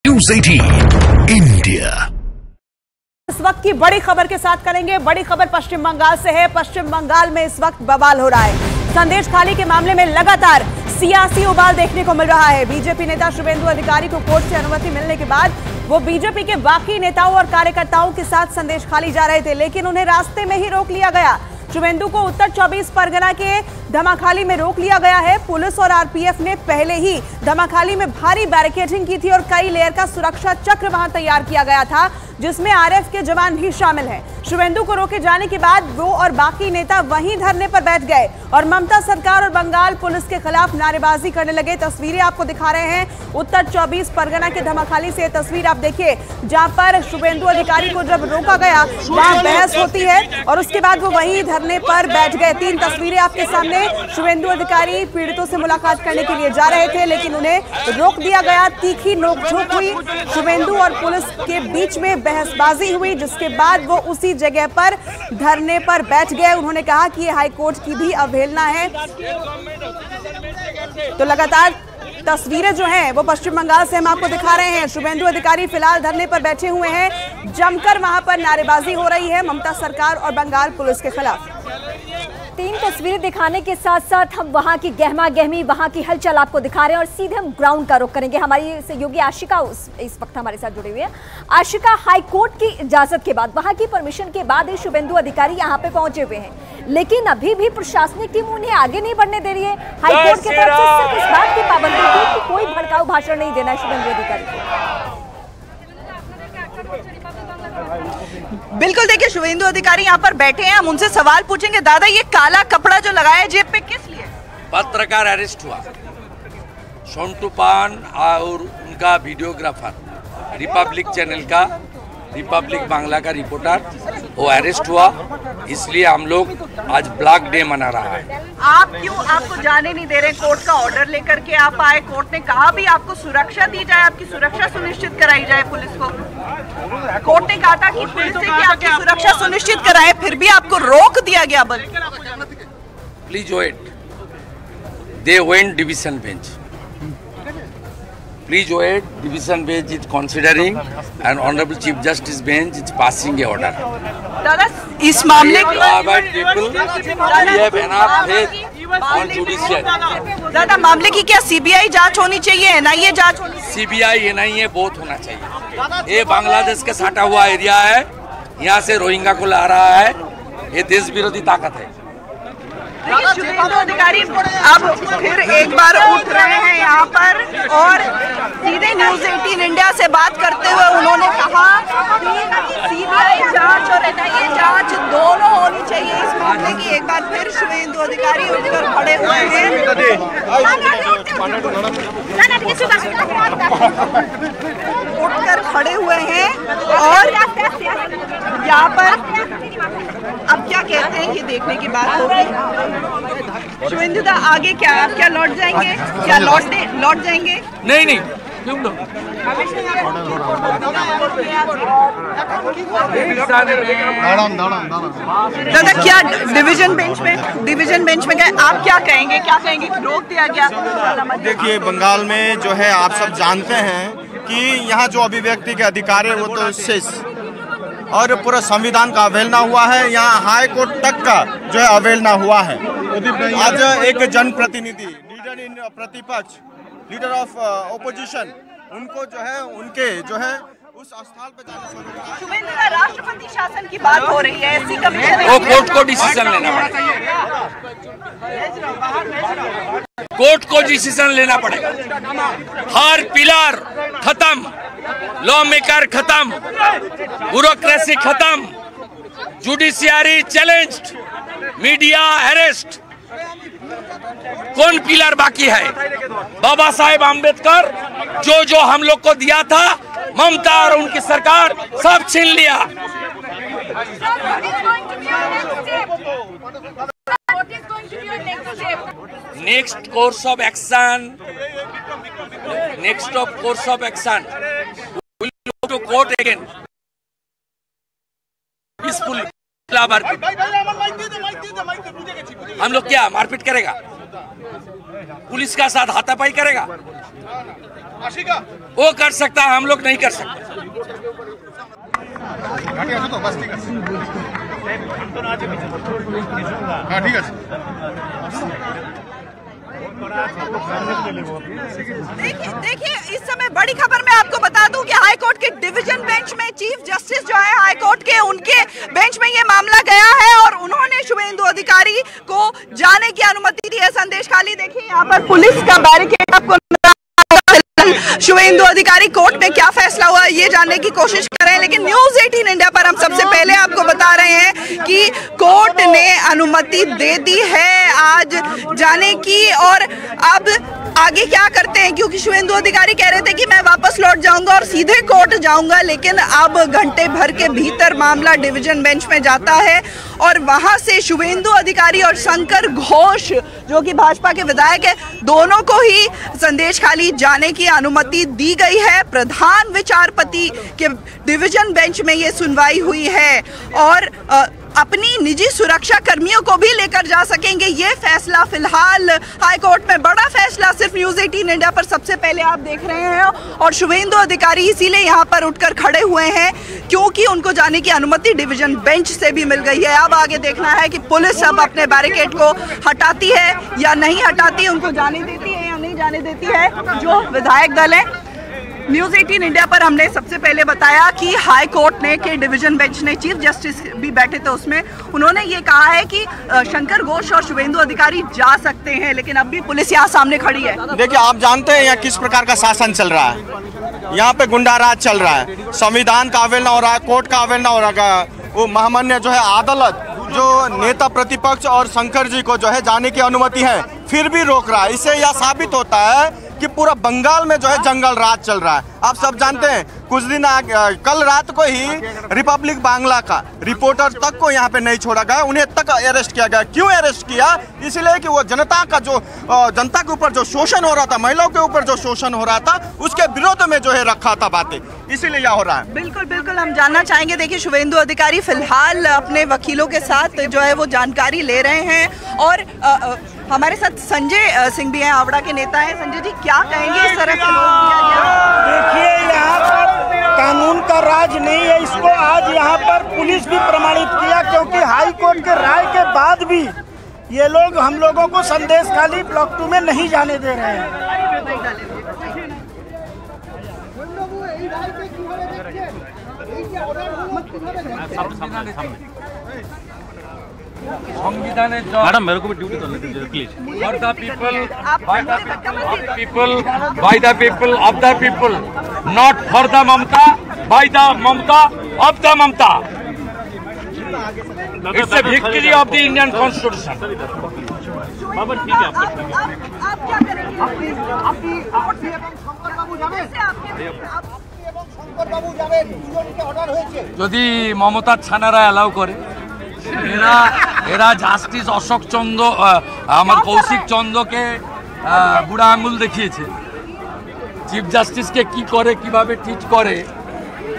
News 18 India. इस वक्त की बड़ी खबर के साथ करेंगे। बड़ी खबर पश्चिम बंगाल से है। पश्चिम बंगाल में इस वक्त बवाल हो रहा है। संदेश खाली के मामले में लगातार सियासी उबाल देखने को मिल रहा है। बीजेपी नेता शुभेंदु अधिकारी को कोर्ट से अनुमति मिलने के बाद वो बीजेपी के बाकी नेताओं और कार्यकर्ताओं के साथ संदेश खाली जा रहे थे, लेकिन उन्हें रास्ते में ही रोक लिया गया। शुभेंदु को उत्तर 24 परगना के धमाखाली में रोक लिया गया है। पुलिस और आरपीएफ ने पहले ही धमाखाली में भारी बैरिकेडिंग की थी और कई लेयर का सुरक्षा चक्र वहां तैयार किया गया था, जिसमें आरएफ के जवान भी शामिल हैं। शुभेंदु को रोके जाने के बाद वो और बाकी नेता वहीं धरने पर बैठ गए और ममता सरकार और बंगाल पुलिस के खिलाफ नारेबाजी करने लगे। तस्वीरें आपको दिखा रहे हैं उत्तर 24 परगना के धमाखाली से। तस्वीर आप देखिए, जहां पर शुभेंदु अधिकारी को जब रोका गया वहां बहस होती है और उसके बाद वो वहीं धरने पर बैठ गए। 3 तस्वीरें आपके सामने। शुभेंदु अधिकारी पीड़ितों से मुलाकात करने के लिए जा रहे थे, लेकिन उन्हें रोक दिया गया। तीखी नोकझोंक हुई, शुभेंदु और पुलिस के बीच में बहसबाजी हुई, जिसके बाद वो उसी जगह पर धरने पर बैठ गए। उन्होंने कहा कि ये हाईकोर्ट की भी अवहेलना है। तो लगातार तस्वीरें जो हैं वो पश्चिम बंगाल से हम आपको दिखा रहे हैं। शुभेंदु अधिकारी फिलहाल धरने पर बैठे हुए हैं। जमकर वहां पर नारेबाजी हो रही है ममता सरकार और बंगाल पुलिस के खिलाफ। 3 तस्वीरें दिखाने के साथ साथ हम वहां की गहमा गहमी, वहां की हलचल आपको दिखा रहे हैं और सीधे हम ग्राउंड का रुख करेंगे। हमारी सहयोगी आशिका इस वक्त हमारे साथ जुड़ी हुई है। आशिका, हाईकोर्ट की इजाजत के बाद, वहां की परमिशन के बाद ही शुभेंदु अधिकारी यहाँ पे पहुंचे हुए हैं, लेकिन अभी भी प्रशासनिक टीम उन्हें आगे नहीं बढ़ने दे रही है। हाईकोर्ट की तरफ से सिर्फ इस बात की पाबंदी थी कि कोई भड़काऊ भाषण नहीं देना है शुभेंदु अधिकारी को। बिल्कुल, देखिए शुभेंदु अधिकारी यहाँ पर बैठे हैं, हम उनसे सवाल पूछेंगे। दादा, ये काला कपड़ा जो लगाया है जेब पे, किस लिए? पत्रकार अरेस्ट हुआ, सोंटू पान और उनका वीडियोग्राफर, रिपब्लिक चैनल का, रिपब्लिक बांग्ला का रिपोर्टर, वो अरेस्ट हुआ। इसलिए हम लोग आज ब्लैक डे मना रहा है। आप क्यों, आपको जाने नहीं दे रहे? कोर्ट का ऑर्डर लेकर के आप आए, कोर्ट ने कहा भी आपको सुरक्षा दी जाए, आपकी सुरक्षा सुनिश्चित कराई जाए पुलिस को। कोर्ट ने कहा था कि पुलिस से कि आपकी सुरक्षा सुनिश्चित कराए, फिर भी आपको रोक दिया गया। बल please wait, they went division bench. Please wait. Division bench is considering, and Honorable Chief Justice bench is passing a order. दादा, इस मामले we have enough faith on judiciary. दादा, मामले की क्या सीबीआई जांच होनी चाहिए, एनआईए जांच होनी चाहिए? सीबीआई एनआईए बहुत होना चाहिए। ये बांग्लादेश के सटा हुआ एरिया है, यहाँ से रोहिंग्या को ला रहा है, ये देश विरोधी ताकत है। शुभेंदु अधिकारी अब फिर एक बार उठ रहे हैं यहाँ पर और सीधे न्यूज़ 18 इंडिया से बात करते हुए उन्होंने कहा कि सीबीआई जांच और एनआईए जांच दोनों होनी चाहिए इस मामले की। एक बार फिर शुभेंदु अधिकारी उठकर खड़े हुए हैं, उठकर खड़े हुए हैं और यहाँ पर अब क्या कहते हैं ये देखने की बात होगी। शुभेंदु दा, आगे क्या, आप क्या लौट जाएंगे? क्या लौट जाएंगे? नहीं, क्यों लोग? दादा, क्या डिवीजन बेंच में गए, आप क्या कहेंगे? रोक दिया गया? देखिए, बंगाल में जो है आप सब जानते हैं कि यहाँ जो अभिव्यक्ति के अधिकार है वो तो शेष और पूरा संविधान का अवहेलना हुआ है। यहाँ हाई कोर्ट तक का जो है अवहेलना हुआ है। आज एक जनप्रतिनिधि, लीडर इन प्रतिपक्ष, लीडर ऑफ ओपोजिशन, उनको जो है उनके जो है उस स्थल पे जाने से शुभेंदु का राष्ट्रपति शासन की बात हो रही है, ऐसी कमीशन वो कोर्ट को डिसीजन लेना पड़ेगा। कोर्ट को डिसीजन लेना पड़ेगा। हर पिलर खत्म, लॉ मेकर खत्म, ब्यूरोक्रेसी खत्म, जुडिशियरी चैलेंज्ड, मीडिया अरेस्ट। कौन पिलर बाकी है? बाबा साहेब आम्बेडकर जो हम लोग को दिया था, ममता और उनकी सरकार सब छीन लिया। Next course of action, we'll go to court again. Peacefully. हम लोग क्या मारपीट करेगा? पुलिस का साथ हाथापाई करेगा? वो कर सकता है, हम लोग नहीं कर सकते। देखिए इस समय बड़ी खबर मैं आपको बता दूं कि हाई कोर्ट के डिवीजन बेंच में चीफ जस्टिस जो है हाई कोर्ट के, उनके बेंच में ये मामला गया है और उन्होंने शुभेंदु अधिकारी को जाने की अनुमति दी है। संदेश खाली देखिए यहाँ पर पुलिस का बैरिकेड आपको, शुभेंदु अधिकारी कोर्ट में क्या फैसला हुआ ये जानने की कोशिश कर रहे हैं, लेकिन न्यूज़ 18 इंडिया पर हम सबसे पहले आपको बता रहे हैं कि कोर्ट ने अनुमति दे दी है आज जाने की। और अब आगे क्या करते हैं, क्योंकि शुभेंदु अधिकारी कह रहे थे कि मैं वापस लौट जाऊंगा और सीधे कोर्ट जाऊंगा, लेकिन अब घंटे भर के भीतर मामला डिवीजन बेंच में जाता है और वहां से शुभेंदु अधिकारी और शंकर घोष जो कि भाजपा के विधायक है, दोनों को ही संदेश खाली जाने की अनुमति दी गई है। प्रधान विचारपति के डिवीजन बेंच में ये सुनवाई हुई है और अपनी निजी सुरक्षा कर्मियों को भी लेकर जा सकेंगे। ये फैसला फिलहाल हाई कोर्ट में, बड़ा फैसला सिर्फ न्यूज़ 18 इंडिया पर सबसे पहले आप देख रहे हैं और शुभेंदु अधिकारी इसीलिए यहाँ पर उठकर खड़े हुए हैं क्योंकि उनको जाने की अनुमति डिवीजन बेंच से भी मिल गई है। अब आगे देखना है कि पुलिस अब अपने बैरिकेड को हटाती है या नहीं हटाती, उनको जाने देती है या नहीं जाने देती है। जो विधायक दल है, न्यूज़ 18 इंडिया पर हमने सबसे पहले बताया कि हाई कोर्ट ने के डिवीजन बेंच ने, चीफ जस्टिस भी बैठे थे उसमें, उन्होंने ये कहा है कि शंकर घोष और शुभेंदु अधिकारी जा सकते हैं, लेकिन अब भी पुलिस यहाँ सामने खड़ी है। देखिए आप जानते हैं यहाँ किस प्रकार का शासन चल रहा है, यहाँ पे गुंडाराज चल रहा है, संविधान का अवहेलना हो रहा है, कोर्ट का अवहेलना हो रहा है। वो महामान्य जो है अदालत जो नेता प्रतिपक्ष और शंकर जी को जो है जाने की अनुमति है फिर भी रोक रहा है। इससे यह साबित होता है कि पूरा बंगाल में जो है जंगल राज चल रहा है। आप सब जानते हैं कुछ दिन कल रात को ही रिपब्लिक बांग्ला का रिपोर्टर तक को यहाँ पे नहीं छोड़ा गया, उन्हें तक अरेस्ट किया गया। क्यों अरेस्ट किया? इसलिए कि वो जनता का जो जनता के ऊपर जो शोषण हो रहा था, महिलाओं के ऊपर जो शोषण हो रहा था, उसके विरोध में जो है रखा था बातें, इसीलिए यह हो रहा है। बिल्कुल बिल्कुल हम जानना चाहेंगे। देखिए शुभेंदु अधिकारी फिलहाल अपने वकीलों के साथ जो है वो जानकारी ले रहे हैं और हमारे साथ संजय सिंह भी हैं, आवड़ा के नेता हैं। संजय जी क्या कहेंगे इस तरह से रोक दिया गया? देखिए यहाँ पर कानून का राज नहीं है, इसको आज यहाँ पर पुलिस भी प्रमाणित किया, क्योंकि हाई कोर्ट के राय के बाद भी ये लोग हम लोगों को संदेश खाली ब्लॉक 2 में नहीं जाने दे रहे हैं। मैडम मेरे को भी ड्यूटी करने दीजिए please. For the people, by the people, by the people, of the people, not for the Mamata, by the Mamata, of the Mamata. It's a victory of the Indian constitution. बाबा ठीक है, आप क्या करेंगे? যদি মমতার ছানারা অ্যালাউ করে, এরা জাস্টিস অশোক চন্দ্র, আমার কৌশিক চন্দ্রকে বুড়া আঙুল দেখিয়েছে। চিফ জাস্টিসকে কি করে, কিভাবে ট্রিট করে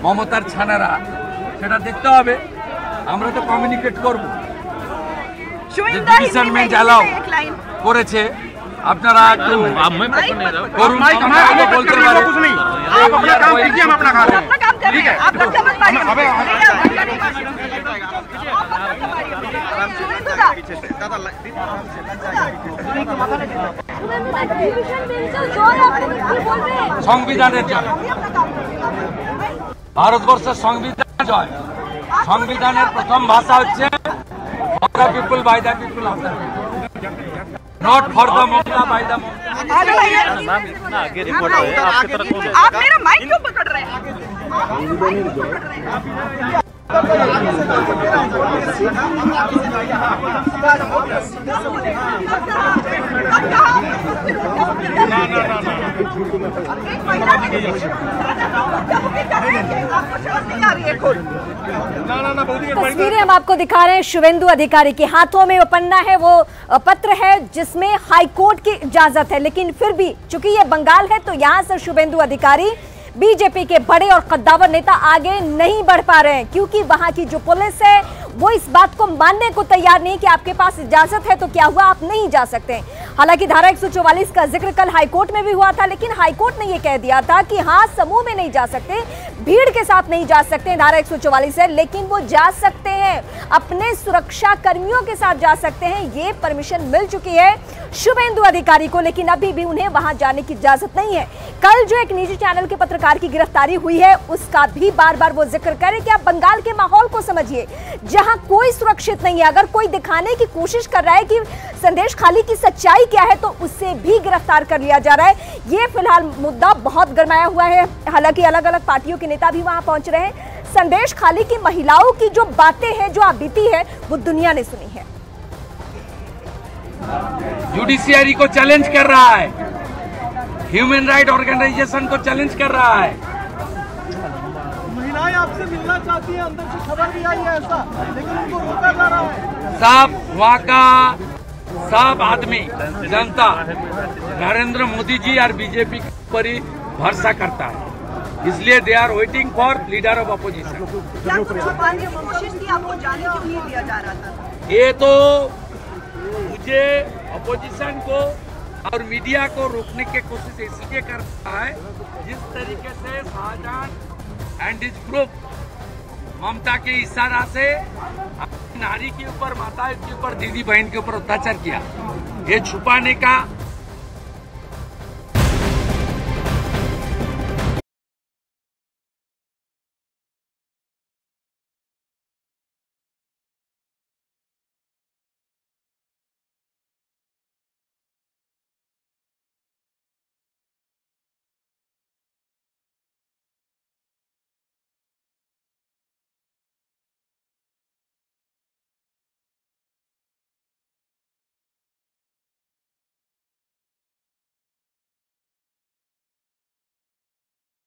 মমতার ছানারা, সেটা দেখতে হবে। আমরা তো কমিউনিকেট করব। ডিসেন্টমেন্ট অ্যালাউ করেছে, আপনারা একটু করুন, বলতে পারেন। ठीक है, आप बच्चा मत मारिए। সংবিধানের জয়, ভারতবর্ষের সংবিধান জয়। সংবিধানের প্রথম ভাষা হচ্ছে for the people, by the people, of the people, not for the Mamata, by the Mamata. आप मेरा माइक क्यों पकड़ रहे हैं? तस्वीरें हम आपको दिखा रहे हैं। शुभेंदु अधिकारी के हाथों में वो पन्ना है, वो पत्र है जिसमें हाईकोर्ट की इजाजत है, लेकिन फिर भी चूंकि ये बंगाल है तो यहाँ से शुभेंदु अधिकारी बीजेपी के बड़े और कद्दावर नेता आगे नहीं बढ़ पा रहे हैं, क्योंकि वहां की जो पुलिस है वो इस बात को मानने को तैयार नहीं कि आपके पास इजाजत है तो क्या हुआ, आप नहीं जा सकते। हालांकि धारा 144 का जिक्र कल हाईकोर्ट में भी हुआ था, लेकिन हाईकोर्ट ने यह कह दिया था कि हाँ, समूह में नहीं जा सकते, भीड़ के साथ नहीं जा सकते धारा 144 है, लेकिन वो जा सकते हैं, अपने सुरक्षा कर्मियों के साथ जा सकते हैं। ये परमिशन मिल चुकी है शुभेंदु अधिकारी को, लेकिन अभी भी उन्हें वहां जाने की इजाजत नहीं है। कल जो एक निजी चैनल के पत्रकार की गिरफ्तारी हुई है, उसका भी बार बार वो जिक्र करें कि आप बंगाल के माहौल को समझिए, जहां कोई सुरक्षित नहीं है। अगर कोई दिखाने की कोशिश कर रहा है कि संदेश खाली की सच्चाई क्या है, तो उससे भी गिरफ्तार कर लिया जा रहा है। ये फिलहाल मुद्दा बहुत गरमाया हुआ है। हालांकि अलग अलग पार्टियों के नेता भी वहां पहुंच रहे हैं। संदेश खाली की महिलाओं की जो बातें हैं, जो आप बीती है, वो दुनिया ने सुनी है। जुडिशियरी को चैलेंज कर रहा है, ह्यूमन राइट ऑर्गेनाइजेशन को चैलेंज कर रहा है। महिलाएं आपसे मिलना चाहती हैं, अंदर से खबर भी आई है ऐसा, लेकिन उनको रोका जा रहा है। सब वहाँ का सब आदमी जनता नरेंद्र मोदी जी और बीजेपी पर ही भरोसा करता है, इसलिए they are waiting for leader of opposition. क्या कुछ छुपाने की कोशिश थी, आपको जाने क्यों नहीं दिया जा रहा था? ये तो मुझे अपोजिशन को और मीडिया को रोकने की कोशिश इसलिए कर रहा है, जिस तरीके से शाहजहां एंड हिज ग्रुप ममता के इशारा से नारी के ऊपर, माता के ऊपर, दीदी बहन के ऊपर अत्याचार किया, ये छुपाने का